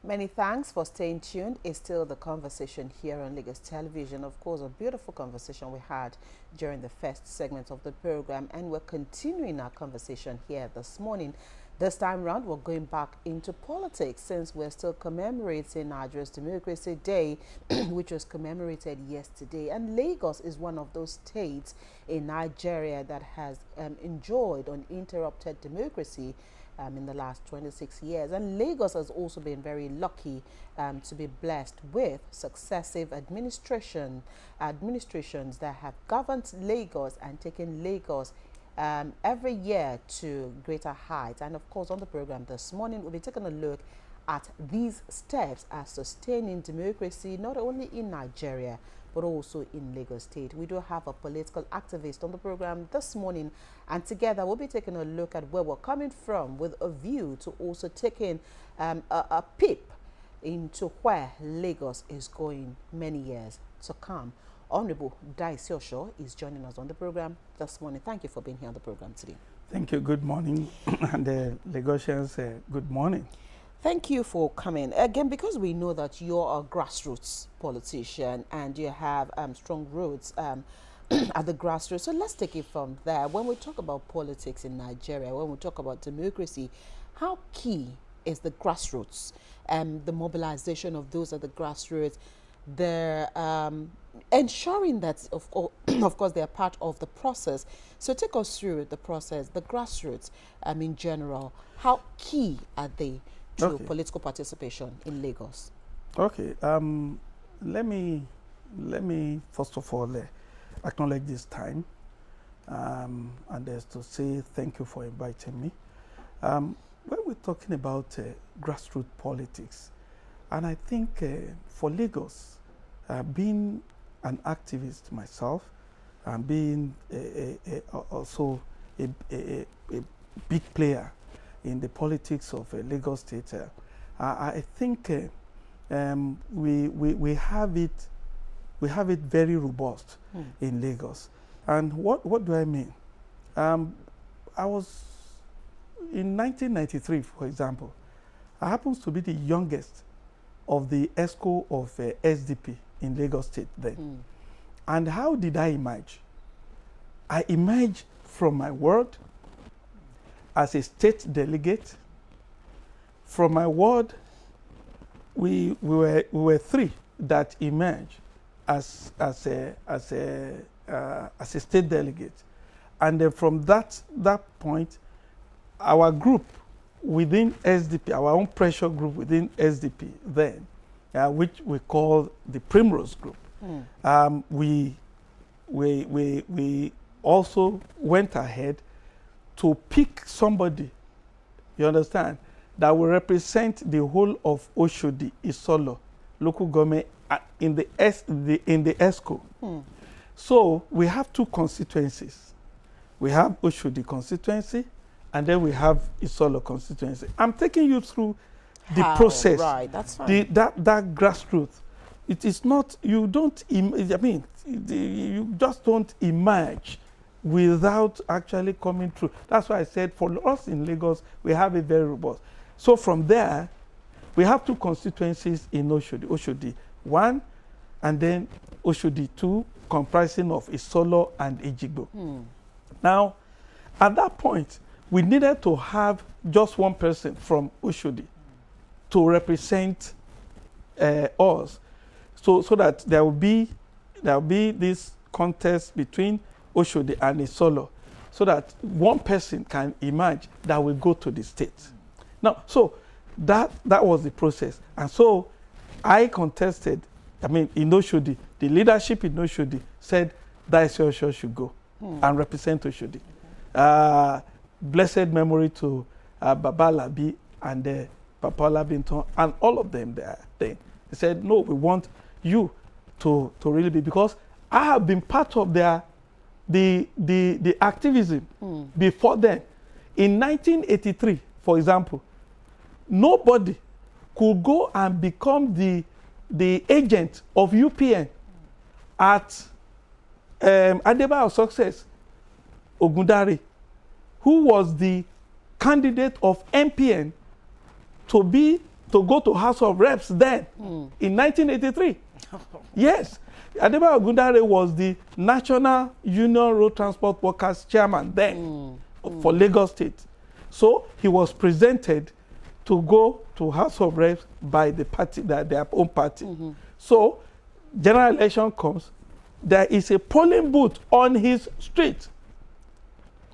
Many thanks for staying tuned. It's still the conversation here on Lagos Television. Of course, a beautiful conversation we had during the first segment of the program, and we're continuing our conversation here this morning. This time round, we're going back into politics since we're still commemorating Nigeria's Democracy Day, which was commemorated yesterday. And Lagos is one of those states in Nigeria that has enjoyed uninterrupted democracy in the last 26 years. And Lagos has also been very lucky to be blessed with successive administrations that have governed Lagos and taken Lagos every year to greater heights. And of course, on the program this morning, we'll be taking a look at these steps as sustaining democracy, not only in Nigeria, but also in Lagos State. We do have a political activist on the program this morning, and together we'll be taking a look at where we're coming from with a view to also taking a peep into where Lagos is going many years to come. Honorable Daisy Osho is joining us on the program this morning. Thank you for being here on the program today. Thank you. Good morning. And Lagosians, good morning. Thank you for coming. Again, because we know that you're a grassroots politician and you have strong roots at the grassroots. So let's take it from there. When we talk about politics in Nigeria, when we talk about democracy, how key is the grassroots and the mobilization of those at the grassroots, the ensuring that, of course, they are part of the process. So take us through the process, the grassroots in general. How key are they to political participation in Lagos? Okay. Let me first of all acknowledge this time and to say thank you for inviting me. When we're talking about grassroots politics, and I think for Lagos, being an activist myself and being also a big player in the politics of Lagos State, I think we have it very robust in Lagos. And what do I mean? I was in 1993, for example. I happens to be the youngest of the ESCO of SDP in Lagos State then. And how did I emerge? I emerged from my ward as a state delegate. From my ward, we were three that emerged as a state delegate, and then from that point, our group within SDP, our own pressure group within SDP then, which we call the Primrose Group, we also went ahead to pick somebody, you understand, that will represent the whole of Oshodi, Isolo, local government in the ESCO. So we have two constituencies. We have Oshodi constituency, and then we have Isolo constituency. I'm taking you through the process. Right, that's fine. That grassroots. It is not, you just don't emerge without actually coming through. That's why I said for us in Lagos, we have a very robust. So from there, we have two constituencies in Oshodi. Oshodi 1 and then Oshodi 2, comprising of Isolo and Ejigbo. Now, at that point, we needed to have just one person from Oshodi to represent us, so that there will be this contest between Oshodi and Isolo, so that one person can emerge that will go to the state. Now, so that was the process, and so I contested. In Oshodi, the leadership in Oshodi said Daisy Osho should go and represent Oshodi. Blessed memory to Baba Labi and Papa Labinton and all of them there. They said, no, we want you to really be, because I have been part of the activism before then. In 1983, for example, nobody could go and become the agent of UPN at Adebayo Success Ogundare, who was the candidate of MPN to be to go to House of Reps then in 1983. Yes. Adebayo Ogundare was the National Union Road Transport Workers Chairman then for Lagos State. So he was presented to go to House of Reps by the party, their own party. So general election comes, there is a polling booth on his street.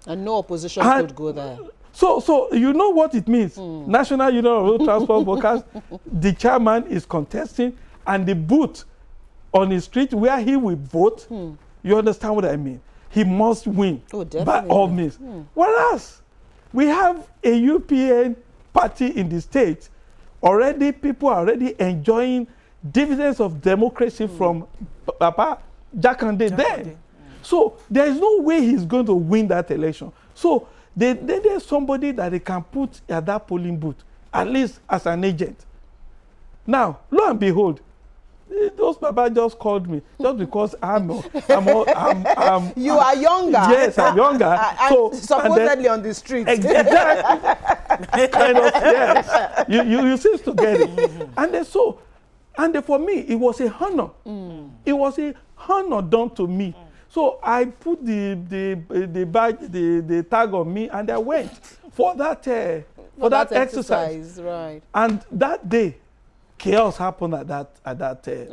And no opposition could go there. So you know what it means. National Union of Road Transport Workers, the chairman is contesting, and the booth on his street where he will vote, you understand what I mean? He must win by all means. Whereas we have a UPN party in the state, already people are already enjoying dividends of democracy from Papa Jakande then. So there is no way he's going to win that election. So there's somebody that they can put at that polling booth, at least as an agent. Now, lo and behold, those Papa just called me just because I'm you are younger. Yes, I'm younger. So supposedly on the street. Exactly. Kind of, yes. You seem to get it. And for me, it was a honor. It was a honor done to me. So I put the badge, the tag on me, and I went for that exercise. Right. And that day, chaos happened at that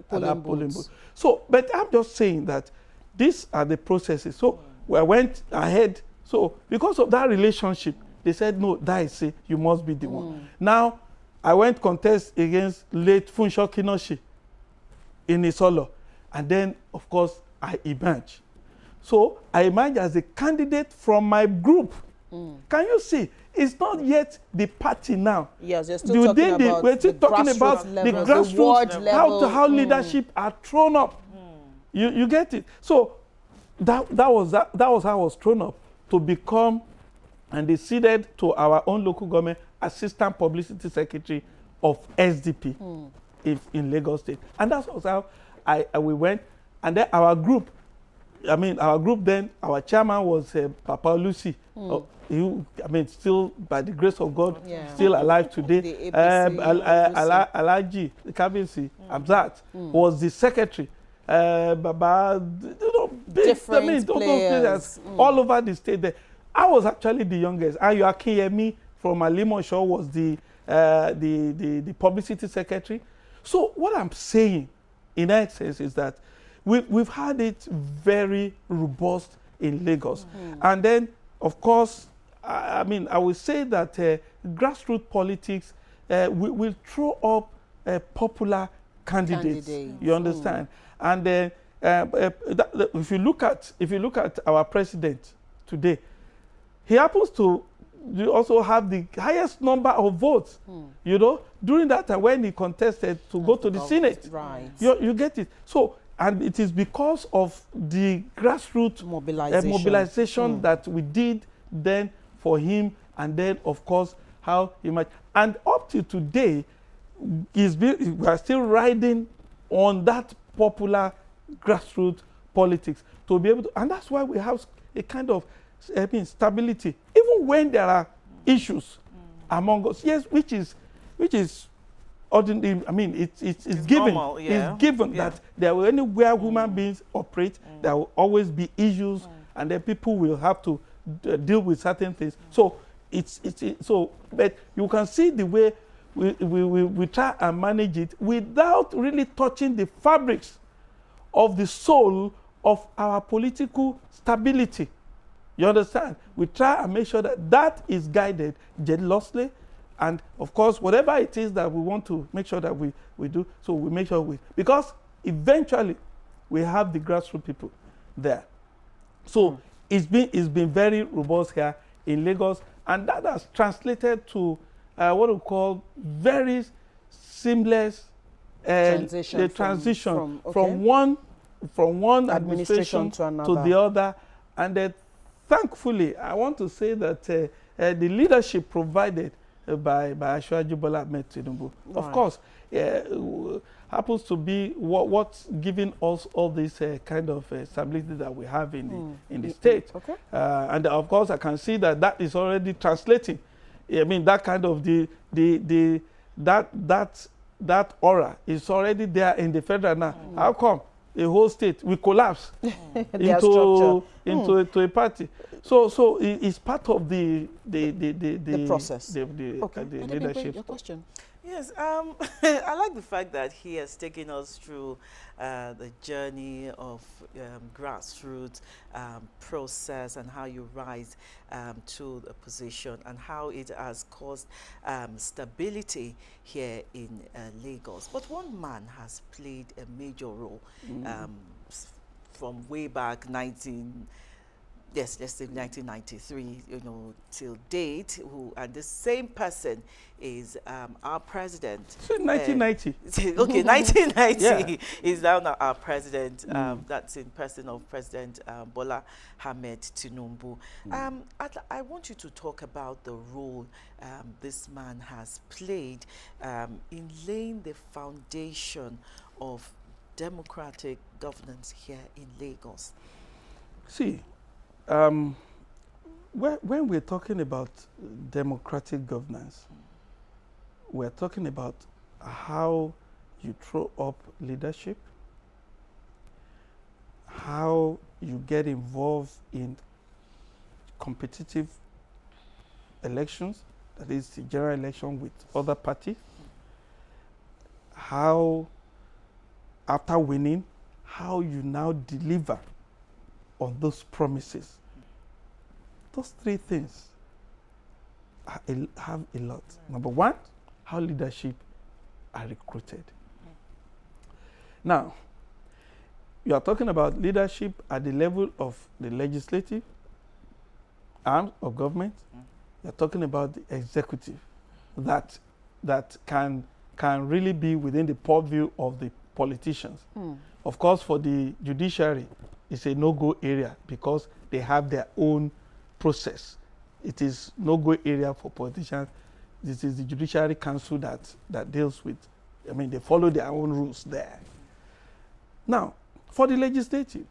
polling booth. So, but I'm just saying that these are the processes. So we went ahead. So because of that relationship, they said, no, that is it. You must be the one. Now, I went contest against late Funsho Kinoshi in Isolo. And then, of course, I emerged. So I emerged as a candidate from my group. Can you see? It's not yet the party now. Yes, we're still talking about the grassroots level, how leadership are thrown up. You get it? So that was how I was thrown up to become and decided to our own local government assistant publicity secretary of SDP in Lagos State. And that was how we went. And then our group then, our chairman was Papa Lucy. Still, by the grace of God, still alive today. Alaji Kabisi Abzat was the secretary. Different players all over the state there. I was actually the youngest. Ayo Akinyemi from Alimosho was the publicity secretary. So what I'm saying in essence is that we've had it very robust in Lagos. And then, of course, I would say that grassroots politics will throw up popular candidates. You understand? And then, if you look at our president today, he happens to also have the highest number of votes. You know, during that time when he contested to go to the Senate. Right. You get it. So, and it is because of the grassroots mobilization that we did then for him, and then of course how he might. And up to today, we are still riding on that popular grassroots politics to be able to, and that's why we have a kind of stability, even when there are issues among us. Yes, which is ordinary. It's given. Normal, it's given that there will anywhere human beings operate, there will always be issues, and then people will have to deal with certain things. So but you can see the way we try and manage it without really touching the fabrics of the soul of our political stability. You understand? We try and make sure that is guided jealously, and of course, whatever it is that we want to make sure that we do, so we make sure because eventually we have the grassroots people there. So it's been very robust here in Lagos, and that has translated to what we call very seamless transition from one administration to the other. And thankfully, I want to say that the leadership provided by Asiwaju Bola Ahmed Tinubu, of course, happens to be what's giving us all this kind of stability that we have in the state. Okay. And of course, I can see that is already translating. I mean, that kind of the that aura is already there in the federal now. How come a whole state will collapse into a party? So it's part of the process. The leadership. Your question. Yes, I like the fact that he has taken us through the journey of grassroots process and how you rise to the position and how it has caused stability here in Lagos. But one man has played a major role from way back let's say 1993, till date, and the same person is our president. So 1990. Okay, 1990 Yeah. is now our president. That's in person of President Bola Ahmed Tinubu. I want you to talk about the role this man has played in laying the foundation of democratic governance here in Lagos. See, when we're talking about democratic governance, we're talking about how you throw up leadership, how you get involved in competitive elections, that is the general election with other parties, how after winning, how you now deliver on those promises. Those three things have a lot. Number one, how leadership are recruited. Now, you are talking about leadership at the level of the legislative arm of government. You are talking about the executive that can really be within the purview of the politicians. Of course, for the judiciary, it's a no-go area because they have their own process. It is no-go area for politicians. This is the Judiciary Council that deals with, they follow their own rules there. Now, for the legislative,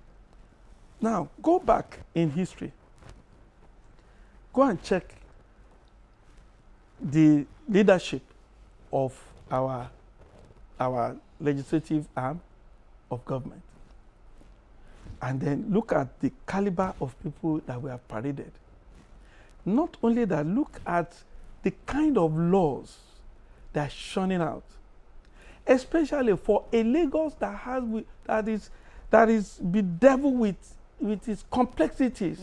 now go back in history. Go and check the leadership of our legislative arm of government. And then look at the caliber of people that we have paraded. Not only that, look at the kind of laws that are shunning out, especially for a Lagos that is bedeviled with its complexities.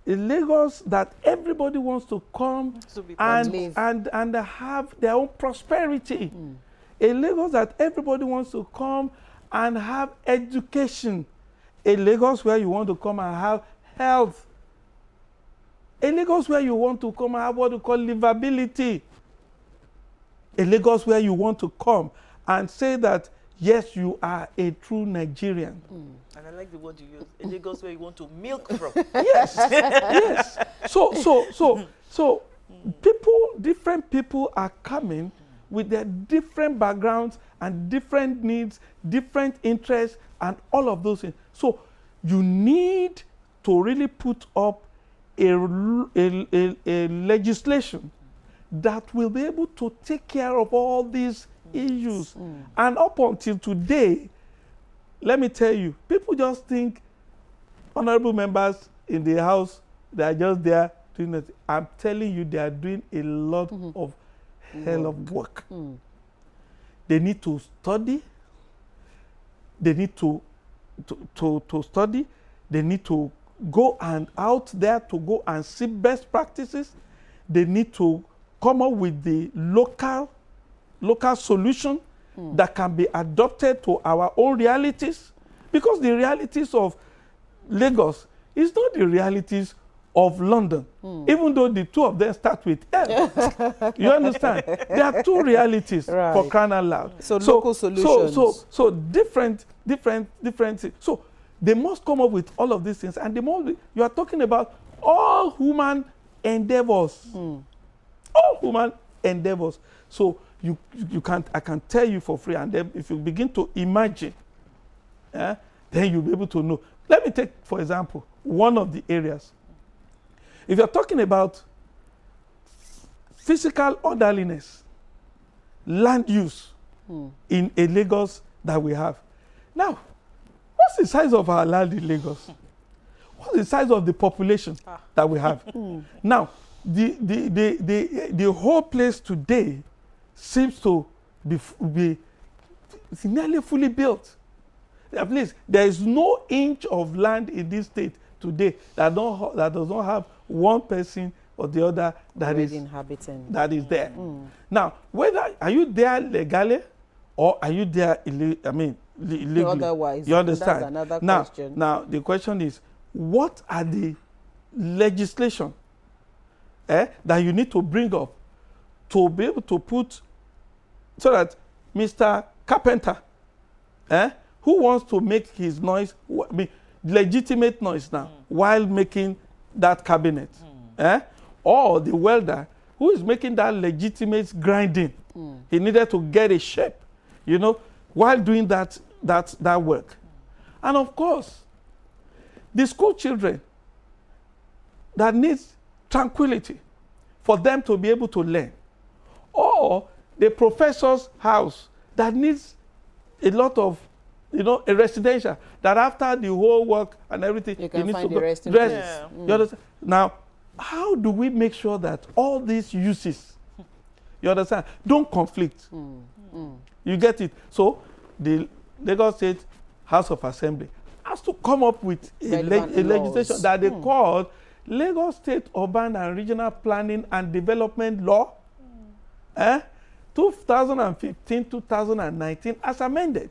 A Lagos that everybody wants to come and have their own prosperity. A Lagos that everybody wants to come and have education. A Lagos where you want to come and have health. A Lagos where you want to come and have what we call livability. A Lagos where you want to come and say that, yes, you are a true Nigerian. And I like the word you use, a Lagos where you want to milk from. Yes, yes. So different people are coming with their different backgrounds and different needs, different interests, and all of those things. So you need to really put up a legislation that will be able to take care of all these issues. And up until today, let me tell you, people just think honorable members in the House, they are just there doing it. I'm telling you, they are doing a lot of hell of work. They need to study. They need to study. They need to go and out there to go and see best practices. They need to come up with the local solution that can be adopted to our own realities. Because the realities of Lagos is not the realities of London, even though the two of them start with L. You understand? There are two realities for crying out loud. So local solutions. So different things. So they must come up with all of these things. And the more you are talking about all human endeavors. All human endeavors. So I can tell you for free, and then if you begin to imagine, then you'll be able to know. Let me take, for example, one of the areas. If you're talking about physical orderliness, land use in a Lagos that we have. Now, what's the size of our land in Lagos? What's the size of the population that we have? Now, the whole place today seems to be it's nearly fully built. At least there is no inch of land in this state today that does not have one person or the other that is inhabiting. That is there. Now, whether are you there legally or are you there illegally? Otherwise, you understand? That's another now, question. Now the question is, what are the legislation that you need to bring up to be able to put so that Mr. Carpenter, who wants to make his noise, legitimate noise now, while making that cabinet, or the welder who is making that legitimate grinding, he needed to get a shape, while doing that work. And of course, the school children that needs tranquility for them to be able to learn, or the professor's house that needs a lot of, a residential, that after the whole work and everything, you can needs find to the rest in peace. Yeah. You understand? Now, how do we make sure that all these uses, you understand, don't conflict? You get it? So, the Lagos State House of Assembly has to come up with a legislation that they call Lagos State Urban and Regional Planning and Development Law, 2015-2019, as amended.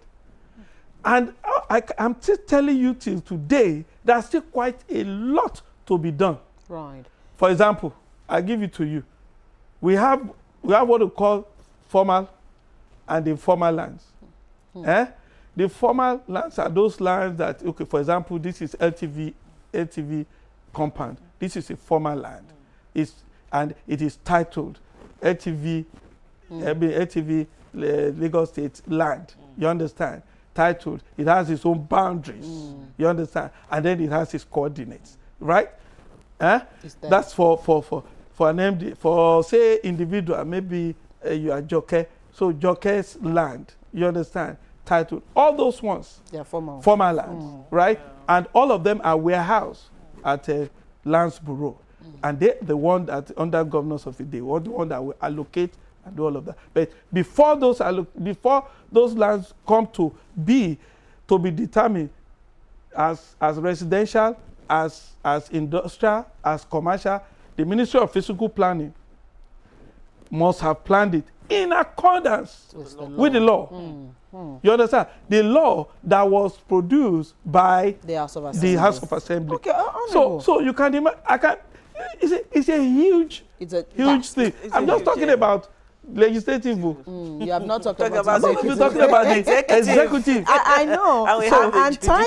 And I'm still telling you till today, there's still quite a lot to be done. Right. For example, I give it to you. We have what we call formal and informal lands. The formal lands are those lands that, okay, for example, this is LTV compound. This is a formal land. And it is titled LTV Lagos State land. You understand? Titled. It has its own boundaries. You understand? And then it has its coordinates. Right? That's for an MD, for say individual, maybe you are Joke. So Joke's land. You understand? Titled. All those ones. Yeah, formal. Formal lands. Right? Yeah. And all of them are warehoused at a lands bureau. And they're the one that under governors of the day, or the one that will allocate and do all of that. But before those lands come to be determined as residential, as industrial, as commercial, the Ministry of Physical Planning must have planned it in accordance with the law. You understand? The law that was produced by the House of Assembly. Okay, so you can imagine. It's a huge thing. I'm just talking about legislative. You have not talked about I'm not talking about the executive. I know. And time,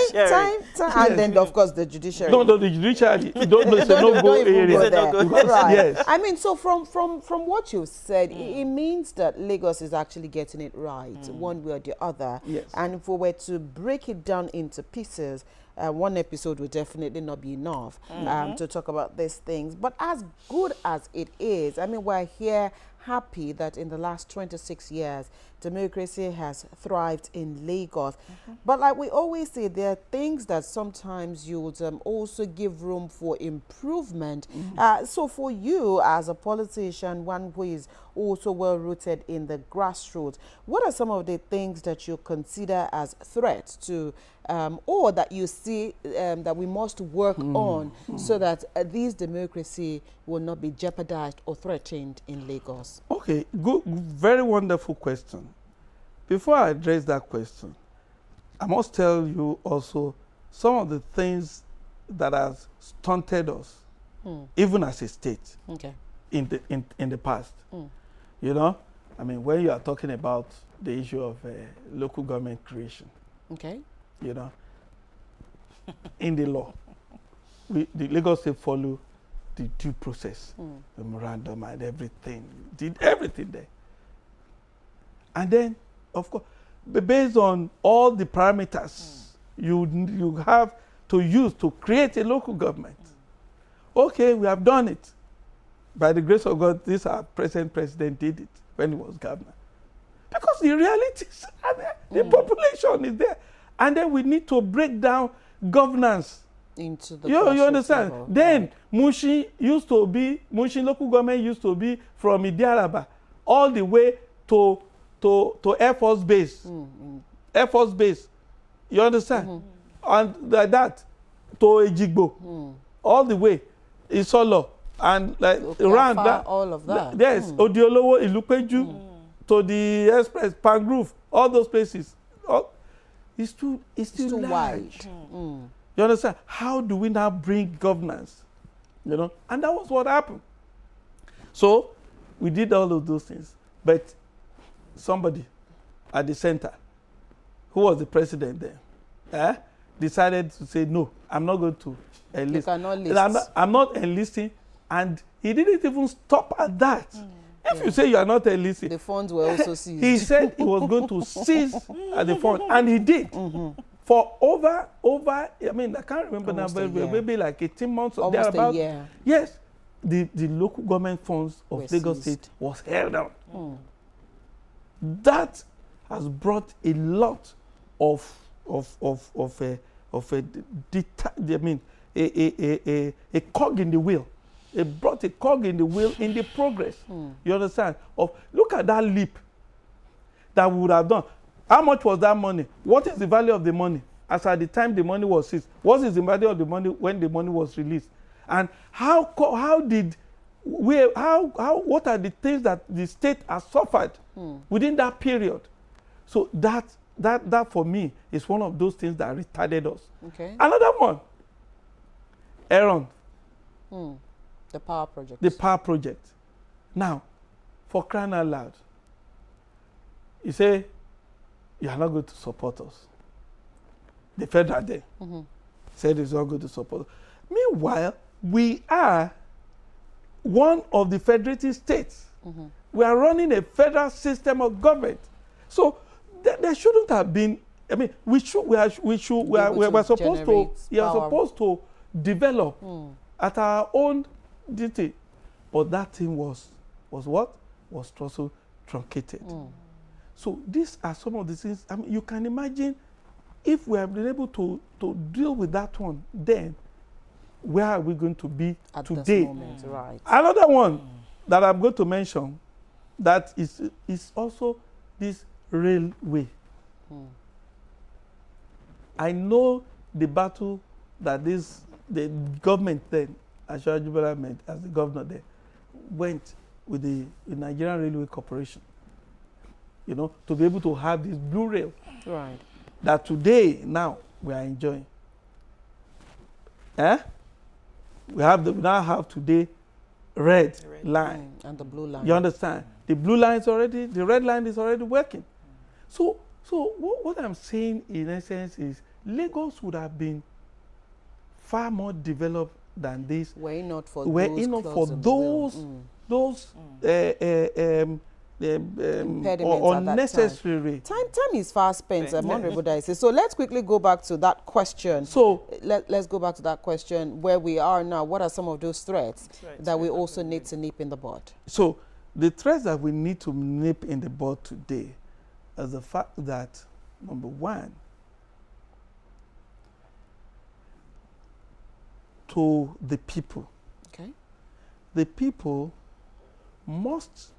and then of course the judiciary. No, the judiciary. It's a no-go area. Right. Yes. I mean, so from what you've said, it means that Lagos is actually getting it right, one way or the other. Yes. And if we were to break it down into pieces, one episode would definitely not be enough to talk about these things. But as good as it is, I mean, we're here happy that in the last 26 years, democracy has thrived in Lagos. But like we always say, there are things that sometimes you would also give room for improvement. So for you as a politician, one who is also well rooted in the grassroots, what are some of the things that you consider as threats to or that you see that we must work on so that this democracy will not be jeopardized or threatened in Lagos? Okay, good, very wonderful question. Before I address that question, I must tell you also some of the things that have stunted us, even as a state, in the past. You know, I mean, when you are talking about the issue of local government creation, you know, in the law, the Lagos State follow the due process, the memorandum and everything, did everything there. And then, of course, based on all the parameters you have to use to create a local government. Okay, we have done it. By the grace of God, this our present president did it when he was governor. Because the realities are there. The population is there. And then we need to break down governance. Into the You understand? level. Then Mushin local government used to be from Idiaraba all the way to Air Force Base. Air Force Base. You understand? And like that to Ejigbo. All the way. Isolo. And like around that. All of that. Yes. Odiolowo, Ilupeju, to the Express, Pangrove, all those places. It's too wide. large. You understand? How do we now bring governance? You know? And that was what happened. So we did all of those things. But somebody at the center, who was the president then, decided to say, no, I'm not going to enlist. You cannot list. I'm not enlisting. And he didn't even stop at that. If you say you are not enlisting. The funds were also seized. He said he was going to seize the fund. And he did. For over, I mean, I can't remember now, but maybe like 18 months or almost thereabout. a year. Yes, the local government funds of Lagos State was held down. That has brought a lot of a cog in the wheel. It brought a cog in the wheel in the progress. You understand? Look at that leap that we would have done. How much was that money? What is the value of the money? As at the time the money was seized, what is the value of the money when the money was released? And what are the things that the state has suffered within that period? So that for me is one of those things that retarded us. Okay. Another one, Aaron. The power project. The power project. Now, for crying out loud, you say, you are not going to support us. The federal day said it's not going to support us. Meanwhile, we are one of the federated states. We are running a federal system of government. So there shouldn't have been, I mean, we are supposed to develop at our own duty. But that thing was what? Was also truncated. So these are some of the things, I mean, you can imagine if we have been able to deal with that one, then where are we going to be at today? This moment, right. Another one that I'm going to mention that is also this railway. I know the battle that the government then, Ashura Jubilee as the governor there, went with the Nigerian Railway Corporation, you know, to be able to have this blue rail. Right. That today, now, we are enjoying. We now have today red line. And the blue line. You understand? The blue line is already, the red line is already working. So what I'm saying in essence is Lagos would have been far more developed than this. Were it not for those unnecessary. Time is fast spent, Honorable Daisy. So let's quickly go back to that question. So let's go back to that question where we are now. What are some of those threats that we also need to nip in the bud? So the threats that we need to nip in the bud today is the fact that, number one, to the people. Okay. The people must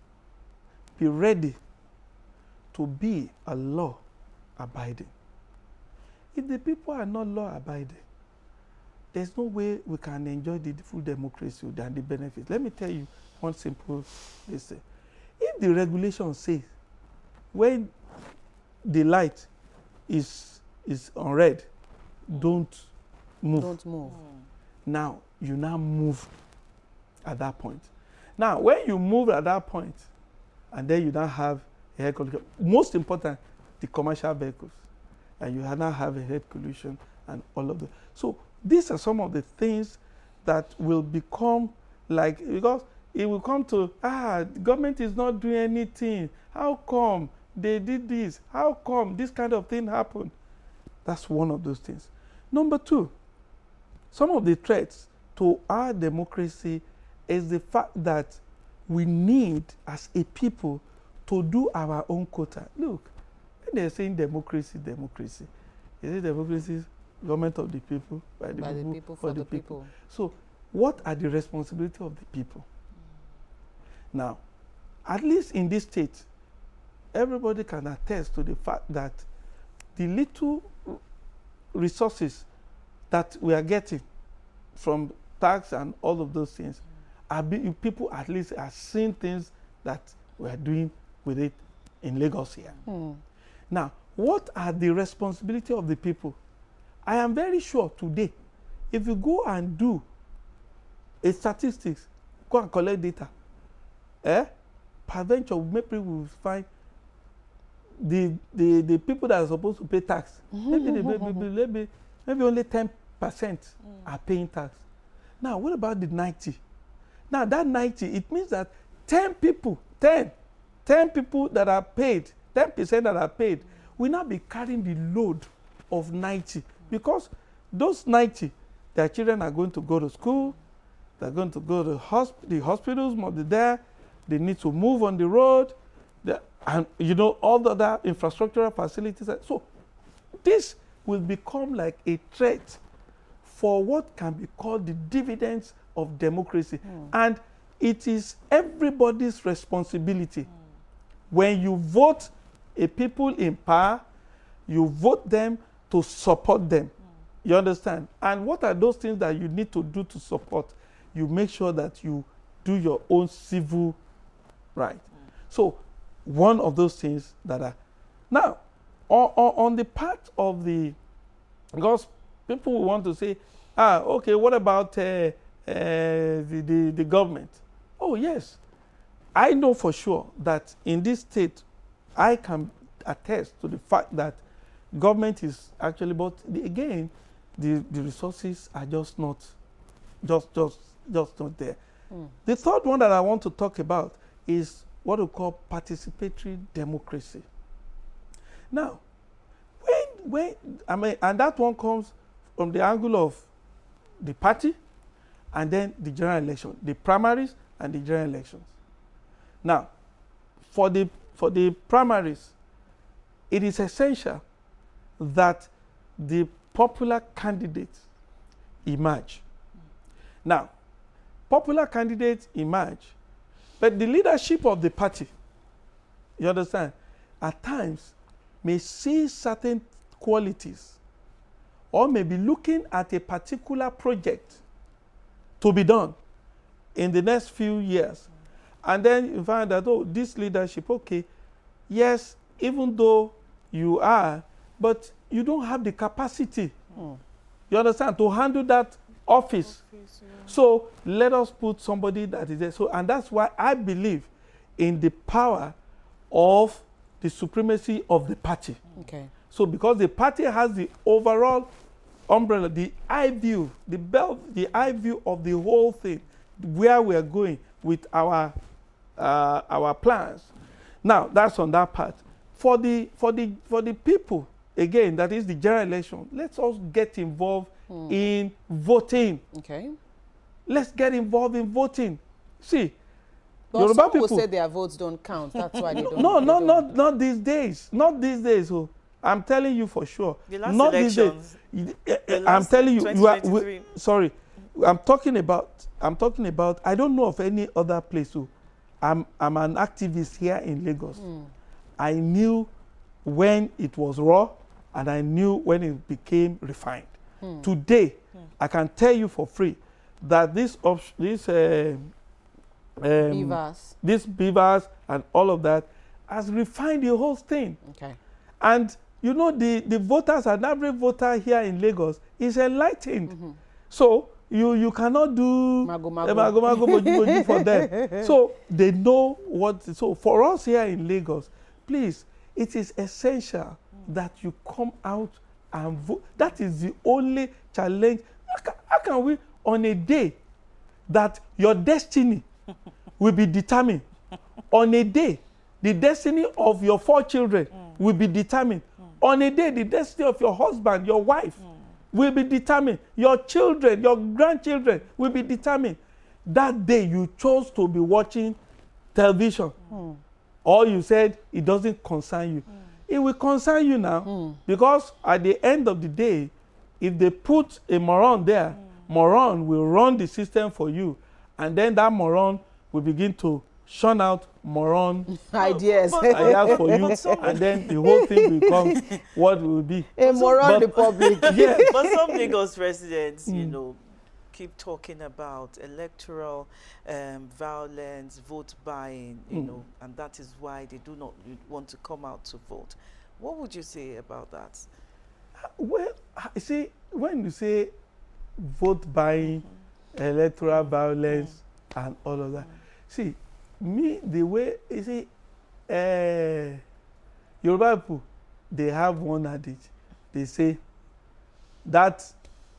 be ready to be a law abiding. If the people are not law abiding, there's no way we can enjoy the full democracy and the benefits. Let me tell you one simple thing. If the regulation says when the light is on red, don't move. Don't move. Now, you now move at that point. Now, when you move at that point, and then you now have a head collision, most important, the commercial vehicles, and you now have a head collision and all of that. So these are some of the things that will become like, because it will come to, the government is not doing anything. How come they did this? How come this kind of thing happened? That's one of those things. Number two, some of the threats to our democracy is the fact that we need, as a people, to do our own quota. Look, when they're saying democracy, democracy, is it democracy, government of the people, by the people, for the people? So, what are the responsibilities of the people? Now, at least in this state, everybody can attest to the fact that the little resources that we are getting from tax and all of those things, people at least are seeing things that we are doing with it in Lagos here. Now, what are the responsibility of the people? I am very sure today, if you go and do a statistics, go and collect data, peradventure, maybe we will find the people that are supposed to pay tax, maybe only 10% are paying tax. Now, what about the 90? Now, that 90, it means that 10 people that are paid, 10% that are paid, will not be carrying the load of 90. Because those 90, their children are going to go to school, they're going to go to the hospitals, must be there, they need to move on the road, and all the other infrastructural facilities. So this will become like a threat for what can be called the dividends of democracy. And it is everybody's responsibility. When you vote a people in power, you vote them to support them. You understand? And what are those things that you need to do to support? You make sure that you do your own civil right. So one of those things that are now on the part of because people will want to say, okay, what about the government? Oh yes, I know for sure that in this state, I can attest to the fact that government is actually, but again, the resources are just not there. The third one that I want to talk about is what we call participatory democracy. Now, and that one comes from the angle of the party and then the general election, the primaries and the general elections. Now, for the primaries, it is essential that the popular candidates emerge. Now, popular candidates emerge, but the leadership of the party, you understand, at times may see certain qualities or may be looking at a particular project to be done in the next few years. And then you find that, this leadership, okay, yes, even though you are, but you don't have the capacity, you understand, to handle that office. So let us put somebody that is there. So, and that's why I believe in the power of the supremacy of the party. Okay. So because the party has the overall umbrella, the eye view, the eye view of the whole thing, where we are going with our plans. Now that's on that part. For the people, again, that is the general election. Let's also get involved in voting. Okay. Let's get involved in voting. See, but Yoruba some people will say their votes don't count. That's why they don't. Not these days. Not these days. Oh, I'm telling you for sure. The last not elections. These days. I'm telling you. Sorry, I'm talking about. I don't know of any other place. So, I'm an activist here in Lagos. I knew when it was raw, and I knew when it became refined. Today, I can tell you for free that these beavers and all of that has refined the whole thing. Okay. And the voters, an average voter here in Lagos is enlightened. So you cannot do mago for them. So they know what. So for us here in Lagos, please, it is essential that you come out and vote. That is the only challenge. How can we, on a day that your destiny will be determined, on a day, the destiny of your 4 children will be determined. On a day, the destiny of your husband, your wife will be determined. Your children, your grandchildren will be determined. That day you chose to be watching television. or you said it doesn't concern you. It will concern you now, because at the end of the day, if they put a moron there, moron will run the system for you, and then that moron will begin to shun out moron Ideas. ideas for you, and then the whole thing becomes what it will be. A moron but- republic. Yes. But some Lagos residents, you know, keep talking about electoral violence, vote buying, you know, and that is why they do not want to come out to vote. What would you say about that? Well, you see, when you say vote buying, electoral violence, and all of that, see, me, the way, you see, Yoruba people, they have one adage. They say, that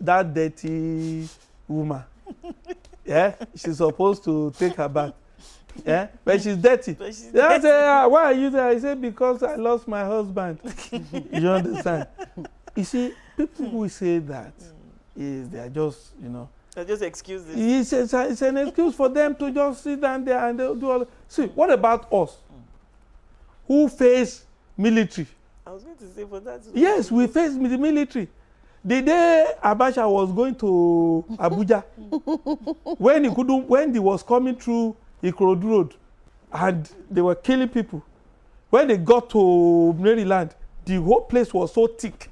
dirty woman, yeah, she's supposed to take her bath. Yeah, but she's dirty. But she's They dirty. say, why are you there? I say, because I lost my husband. You understand? You see, people who say that is they are just, you know, Just excuses. it's an excuse for them to just sit down there and they'll do all. See, what about us who face military? I was going to say for that. Yes, we face the military. The day Abacha was going to Abuja, when he was coming through Ikorodu Road, and they were killing people. When they got to Maryland, the whole place was so thick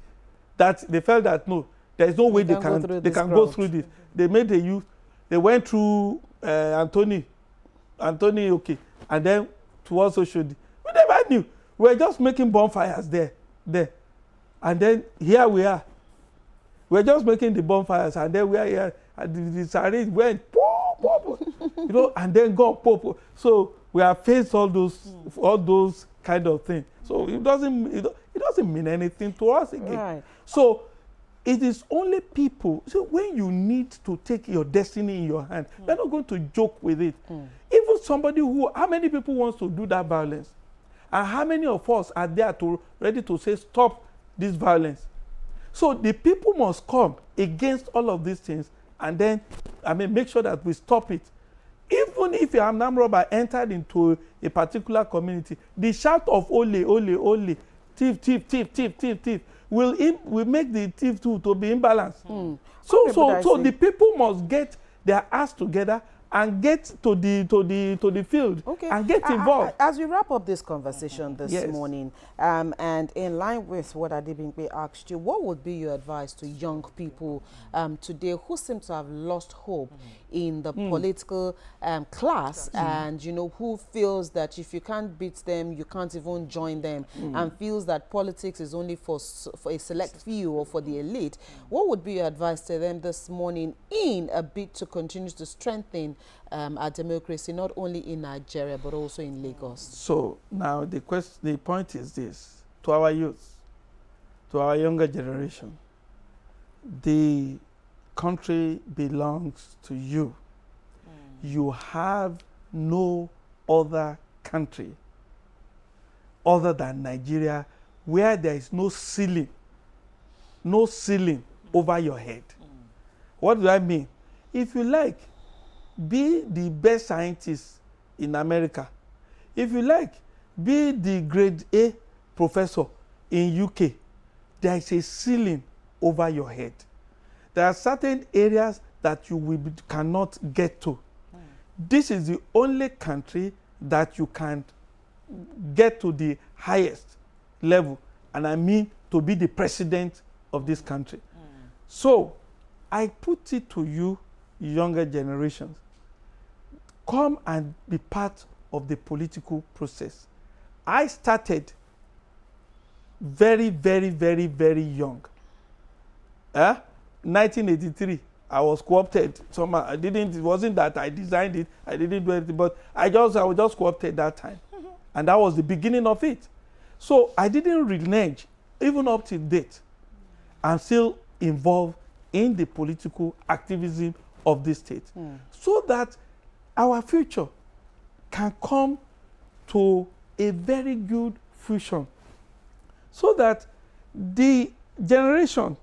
that they felt that no, there is no way they can go through this. They made a youth. They went through Anthony, okay, and then towards Oshodi. We never knew. We were just making bonfires there, and then here we are. We're just making the bonfires, and then we are here, and the siren went, you know, and then go pop. So we have faced all those kind of things. So it doesn't mean anything to us again. Right. So it is only people. So when you need to take your destiny in your hand, you're not going to joke with it. Even somebody how many people wants to do that violence, and how many of us are there ready to say stop this violence? So the people must come against all of these things, and then, make sure that we stop it. Even if a armed robber entered into a particular community, the shout of ole, ole, ole, thief, thief, thief, thief, thief, thief, will make the thief to be imbalanced. So the people must get their ass together and get to the field and get involved. As we wrap up this conversation this Yes. morning, and in line with what Adebimpe asked you, what would be your advice to young people today who seem to have lost hope in the political class, and who feels that if you can't beat them, you can't even join them, and feels that politics is only for a select few or for the elite? What would be your advice to them this morning in a bid to continue to strengthen our democracy, not only in Nigeria but also in Lagos? So now the point is this: to our youth, to our younger generation, the country belongs to you. You have no other country other than Nigeria where there is no ceiling over your head. What do I mean? If you like, be the best scientist in America. If you like, be the grade A professor in UK. There is a ceiling over your head. There are certain areas that you cannot get to. This is the only country that you can get to the highest level, and I mean to be the president of this country. So I put it to you, younger generations, come and be part of the political process. I started very, very, very, very young. 1983, I was co-opted. It wasn't that I designed it, I didn't do anything, but I was just co-opted that time. And that was the beginning of it. So I didn't renege, even up to date. I'm still involved in the political activism of this state, so that our future can come to a very good fusion, so that the generation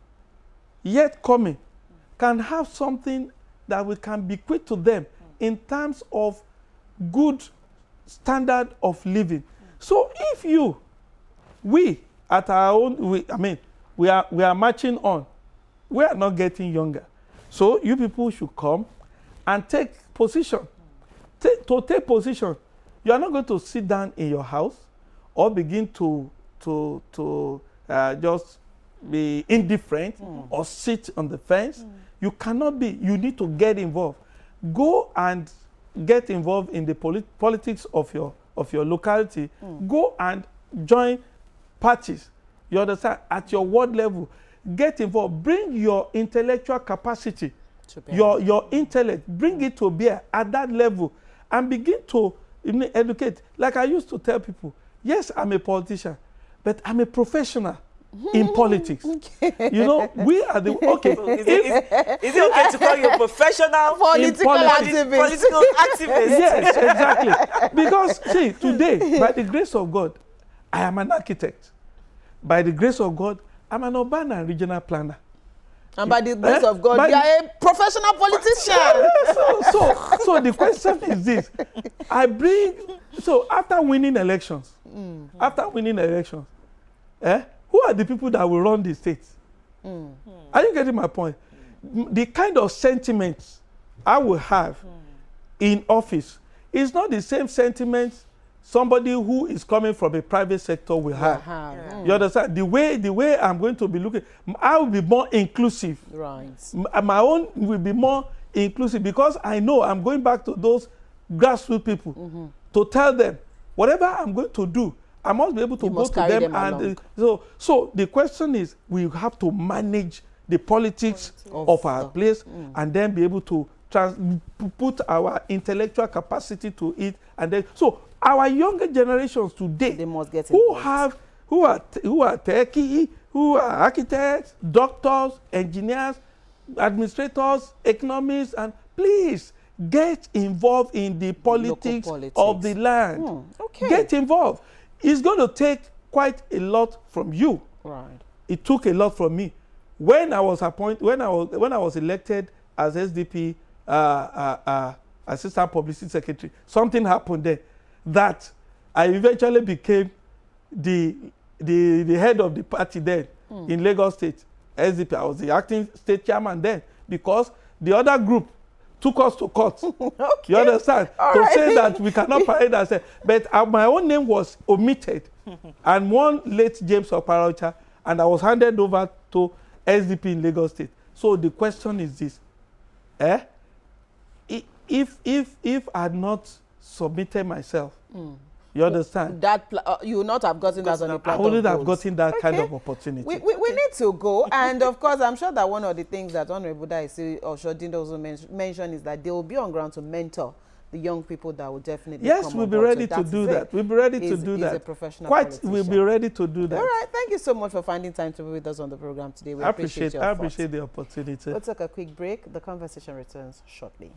yet coming can have something that we can bequeath to them in terms of good standard of living, So if we at our own, we are marching on. We are not getting younger. So you people should come and take position. To take position, you are not going to sit down in your house or begin to just be indifferent or sit on the fence. You cannot be. You need to get involved. Go and get involved in the politics of your locality. Go and join parties. You understand? At your ward level, get involved. Bring your intellectual capacity, your intellect. Bring it to bear at that level, and begin to educate. Like I used to tell people, yes, I'm a politician, but I'm a professional in politics. You know, we are the okay. Is it okay to call you a professional political activist? Yes, exactly. Because see, today, by the grace of God, I am an architect. By the grace of God, I'm an urban and regional planner. And by the grace of God, you are a professional politician. So the question is this: after winning elections, who are the people that will run the state? Are you getting my point? The kind of sentiments I will have in office is not the same sentiments somebody who is coming from a private sector will have. You understand? The way I'm going to be looking, I will be more inclusive. Right. My own will be more inclusive because I know I'm going back to those grassroots people to tell them whatever I'm going to do, I must be able to go to them and so the question is, we have to manage the politics of our place and then be able to put our intellectual capacity to it, and then so our younger generations today, they must get who are techie, who are architects, doctors, engineers, administrators, economists, and please get involved in the politics of the land. Get involved. It's going to take quite a lot from you. Right. It took a lot from me. When I was elected as SDP assistant publicity secretary, something happened there that I eventually became the head of the party then in Lagos State, SDP. I was the acting state chairman then because the other group took us to court. You understand? Say that we cannot parade ourselves. But my own name was omitted. And one late James Oparocha, and I was handed over to SDP in Lagos State. So the question is this. If I had not submitted myself, you understand? That you would not have gotten that on the platform. I wouldn't have gotten that kind of opportunity. We need to go, and of course, I'm sure that one of the things that Honorable Daisy or Shodin also mentioned is that they will be on ground to mentor the young people that will definitely come we'll be ready to do that. We'll be ready to do that. A professional politician. We'll be ready to do that. All right, thank you so much for finding time to be with us on the program today. We appreciate your I appreciate the opportunity. We'll take a quick break. The conversation returns shortly.